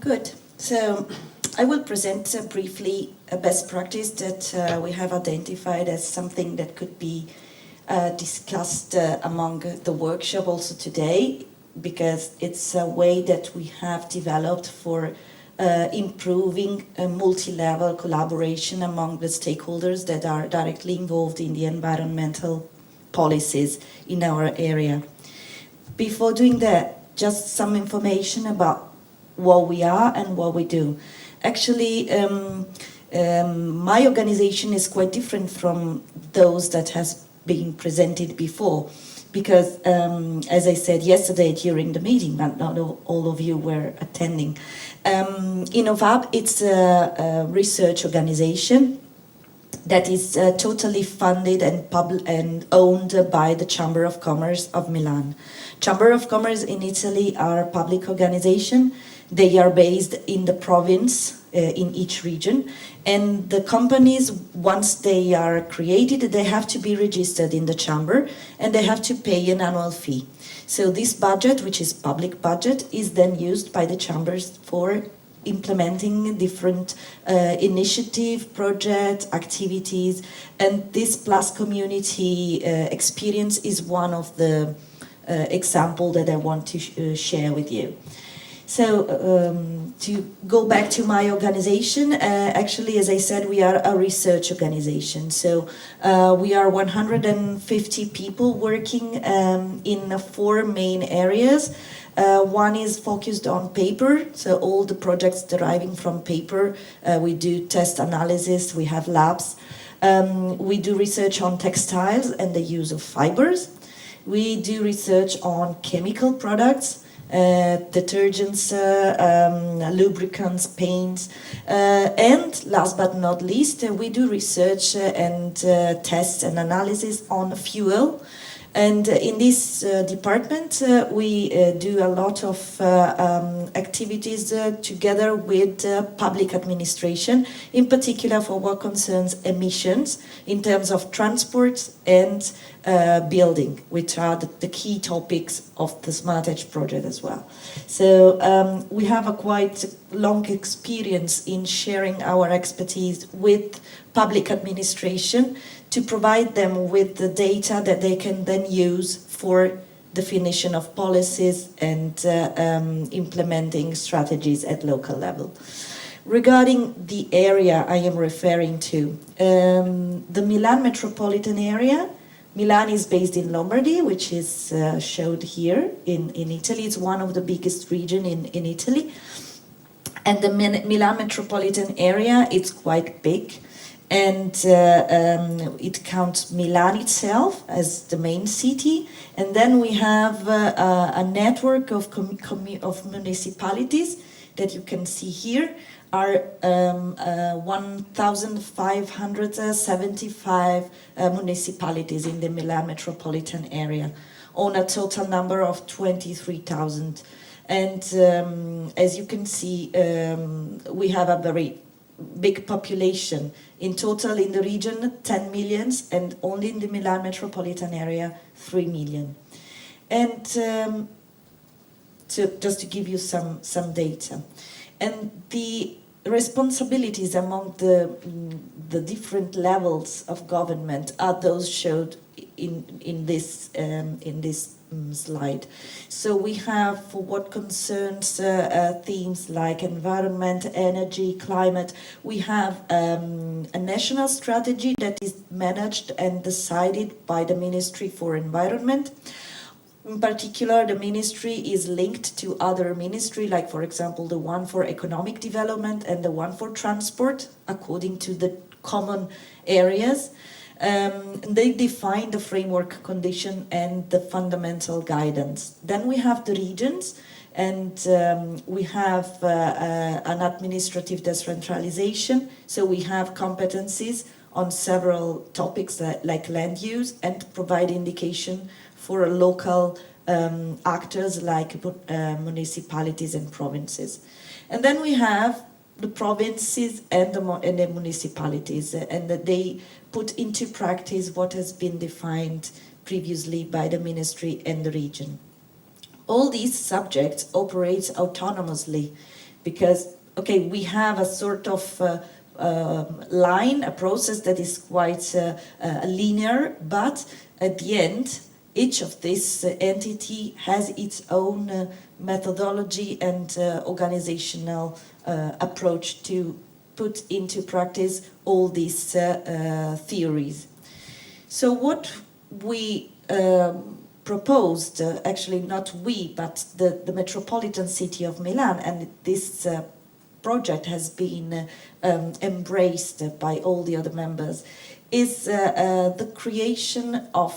Good. So I will present briefly a best practice that we have identified as something that could be discussed among the workshop also today, because it's a way that we have developed for improving a multi-level collaboration among the stakeholders that are directly involved in the environmental policies in our area. Before doing that, just some information about what we are and what we do. Actually, my organization is quite different from those that has been presented before, because as I said yesterday during the meeting, but not all of you were attending, Innovhub, it's a research organization that is totally funded and owned by the Chamber of Commerce of Milan. Chamber of Commerce in Italy are a public organization. They are based in the province, in each region, and the companies, once they are created, they have to be registered in the chamber and they have to pay an annual fee. So this budget, which is public budget, is then used by the chambers for implementing different initiative, project, activities, and this Plus community experience is one of the example that I want to share with you. So to go back to my organization, actually, as I said, we are a research organization. So we are 150 people working in 4 main areas. One is focused on paper, so all the projects deriving from paper. We do test analysis, we have labs. We do research on textiles and the use of fibers. We do research on chemical products, detergents, lubricants, paints, and last but not least, we do research and tests and analysis on fuel. And in this department, we do a lot of activities together with public administration, in particular for what concerns emissions in terms of transport and building, which are the key topics of the SmartEdge project as well. So we have a quite long experience in sharing our expertise with public administration to provide them with the data that they can then use for definition of policies and implementing strategies at local level. Regarding the area I am referring to, the Milan metropolitan area, Milan is based in Lombardy, which is showed here in Italy. It's one of the biggest regions in Italy. And the Milan metropolitan area, it's quite big. And it counts Milan itself as the main city, and then we have a network of municipalities that you can see here are 1,575 municipalities in the Milan metropolitan area, on a total number of 23,000. And as you can see, we have a very big population. In total in the region, 10 million, and only in the Milan metropolitan area, 3 million. And so just to give you some data. And the responsibilities among the different levels of government are those showed in this slide. So we have, for what concerns themes like environment, energy, climate, we have a national strategy that is managed and decided by the Ministry for Environment. In particular, the ministry is linked to other ministries, like for example the one for economic development and the one for transport, according to the common areas. They define the framework condition and the fundamental guidance. Then we have the regions, and we have an administrative decentralization. So we have competencies on several topics like land use, and provide indication for local actors like municipalities and provinces. And then we have the provinces and the municipalities, and that they put into practice what has been defined previously by the ministry and the region. All these subjects operate autonomously because, okay, we have a sort of line, a process that is quite linear, but at the end, each of this entity has its own methodology and organizational approach to put into practice all these theories. So what we proposed, actually not we, but the Metropolitan City of Milan, and this project has been embraced by all the other members, is the creation of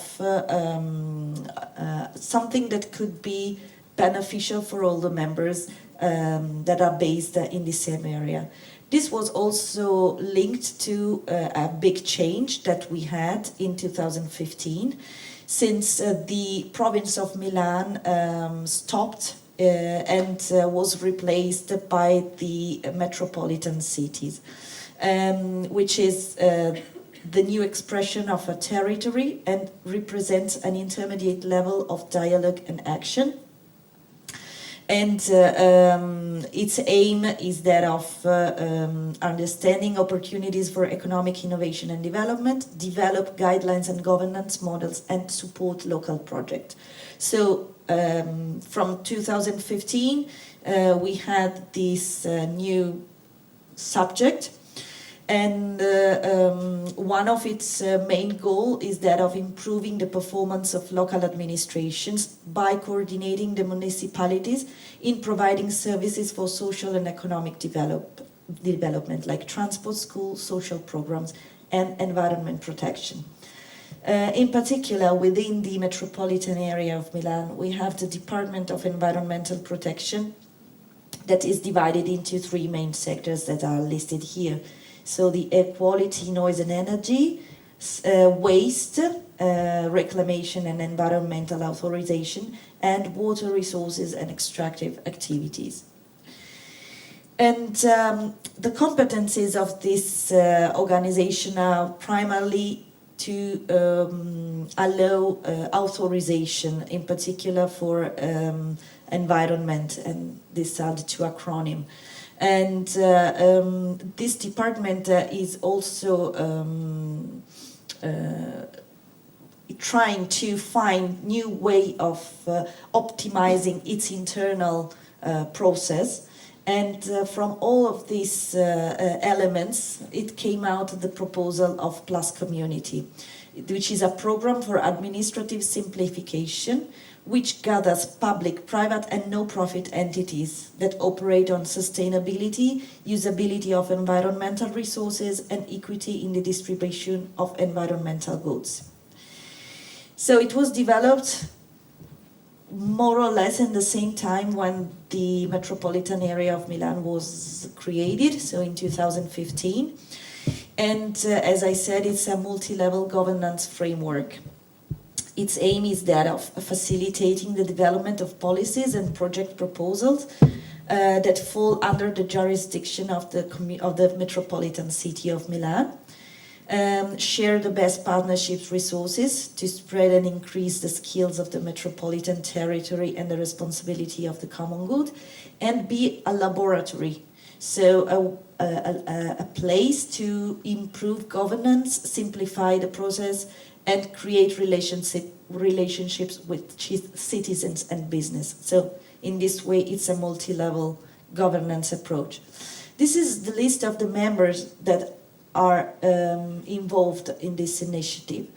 something that could be beneficial for all the members that are based in the same area. This was also linked to a big change that we had in 2015, since the province of Milan stopped and was replaced by the metropolitan cities, which is the new expression of a territory and represents an intermediate level of dialogue and action. And its aim is that of understanding opportunities for economic innovation and development, develop guidelines and governance models, and support local projects. So from 2015, we had this new subject, and one of its main goals is that of improving the performance of local administrations by coordinating the municipalities in providing services for social and economic development, like transport, schools, social programs, and environment protection. In particular, within the metropolitan area of Milan, we have the Department of Environmental Protection that is divided into three main sectors that are listed here. So the air quality, noise and energy, waste, reclamation and environmental authorization, and water resources and extractive activities. And the competencies of this organization are primarily to allow authorization, in particular for environment, and these are the two acronyms. And this department is also trying to find new way of optimizing its internal process. And from all of these elements, it came out the proposal of Plus Community, which is a program for administrative simplification, which gathers public, private and no-profit entities that operate on sustainability, usability of environmental resources, and equity in the distribution of environmental goods. So it was developed more or less in the same time when the metropolitan area of Milan was created, so in 2015. And as I said, it's a multi-level governance framework. Its aim is that of facilitating the development of policies and project proposals that fall under the jurisdiction of the Metropolitan City of Milan, share the best partnerships resources to spread and increase the skills of the metropolitan territory and the responsibility of the common good, and be a laboratory, so a place to improve governance, simplify the process, and create relationships with citizens and business. So in this way, it's a multi-level governance approach. This is the list of the members that are involved in this initiative.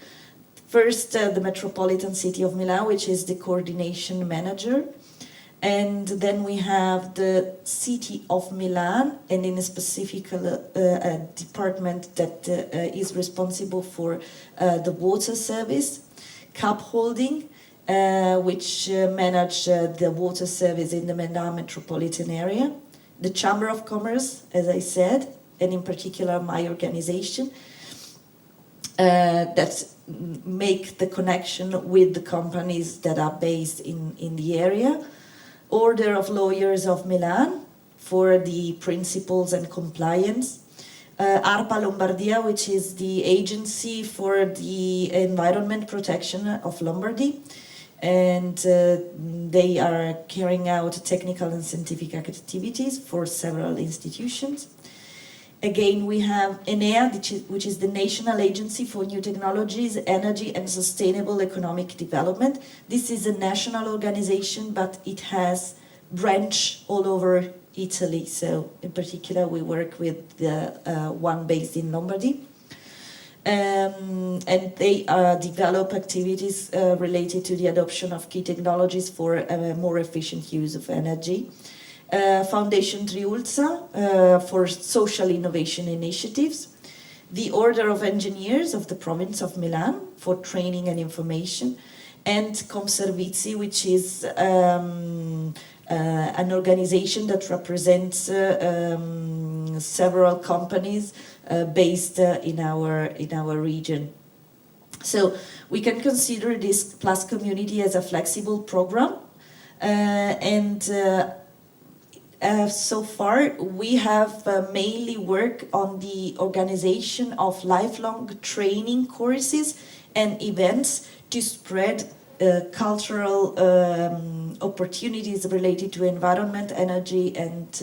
First, the Metropolitan City of Milan, which is the coordination manager. And then we have the City of Milan, and in a specific department that is responsible for the water service, Cap Holding, which manage the water service in the Milan metropolitan area, the Chamber of Commerce, as I said, and in particular my organization, that make the connection with the companies that are based in the area, Order of Lawyers of Milan for the principles and compliance, ARPA Lombardia, which is the agency for the environment protection of Lombardy, and they are carrying out technical and scientific activities for several institutions. Again, we have ENEA, which is the National Agency for New Technologies, Energy and Sustainable Economic Development. This is a national organization, but it has branch all over Italy. So in particular, we work with the one based in Lombardy. And they develop activities related to the adoption of key technologies for a more efficient use of energy. Foundation Triulza for social innovation initiatives. The Order of Engineers of the province of Milan for training and information. And Comservizi, which is an organization that represents several companies based in our region. So we can consider this Plus community as a flexible program, and so far we have mainly worked on the organization of lifelong training courses and events to spread cultural opportunities related to environment, energy, and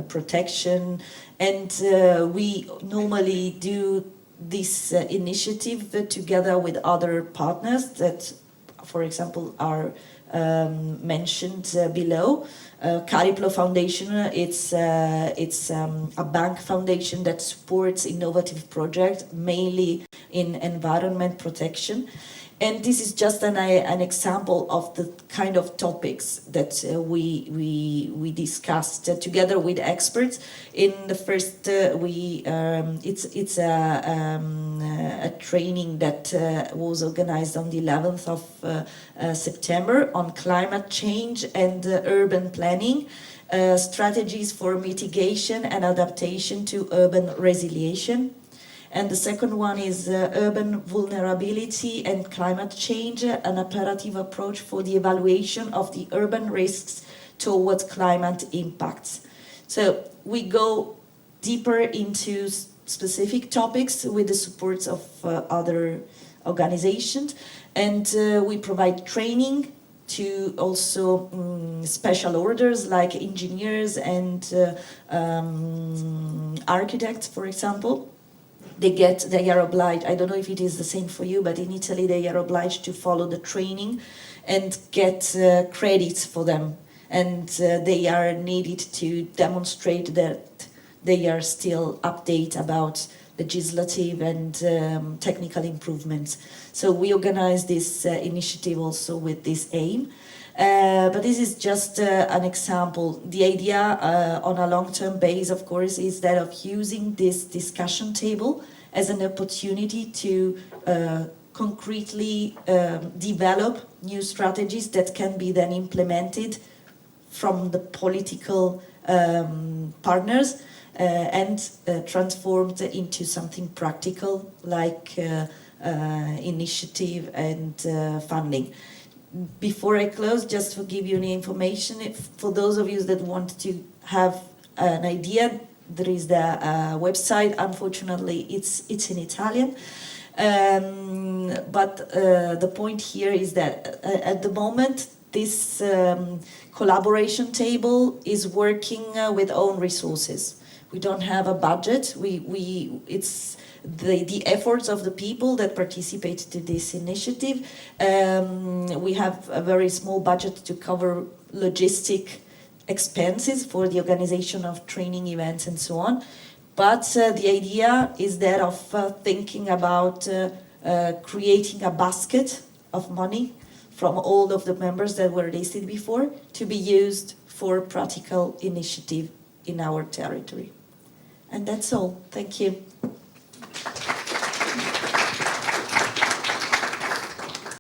protection. And we normally do this initiative together with other partners that, for example, are mentioned below. Cariplo Foundation, it's a bank foundation that supports innovative projects, mainly in environment protection. And this is just an example of the kind of topics that we discussed together with experts. In the first, it's a training that was organized on the 11th of September on climate change and urban planning, strategies for mitigation and adaptation to urban resilience. And the second one is urban vulnerability and climate change, an operative approach for the evaluation of the urban risks towards climate impacts. So we go deeper into specific topics with the support of other organizations, and we provide training to also special orders like engineers and architects, for example. They are obliged, I don't know if it is the same for you, but in Italy they are obliged to follow the training and get credits for them. And they are needed to demonstrate that they are still updated about legislative and technical improvements. So we organize this initiative also with this aim. But this is just an example. The idea on a long-term base, of course, is that of using this discussion table as an opportunity to concretely develop new strategies that can be then implemented from the political partners and transformed into something practical like initiative and funding. Before I close, just to give you any information, for those of you that want to have an idea, there is the website. Unfortunately, it's in Italian. But the point here is that at the moment, this collaboration table is working with own resources. We don't have a budget. It's the efforts of the people that participate to this initiative. We have a very small budget to cover logistic expenses for the organization of training events and so on. But the idea is that of thinking about creating a basket of money from all of the members that were listed before to be used for practical initiative in our territory. And that's all. Thank you.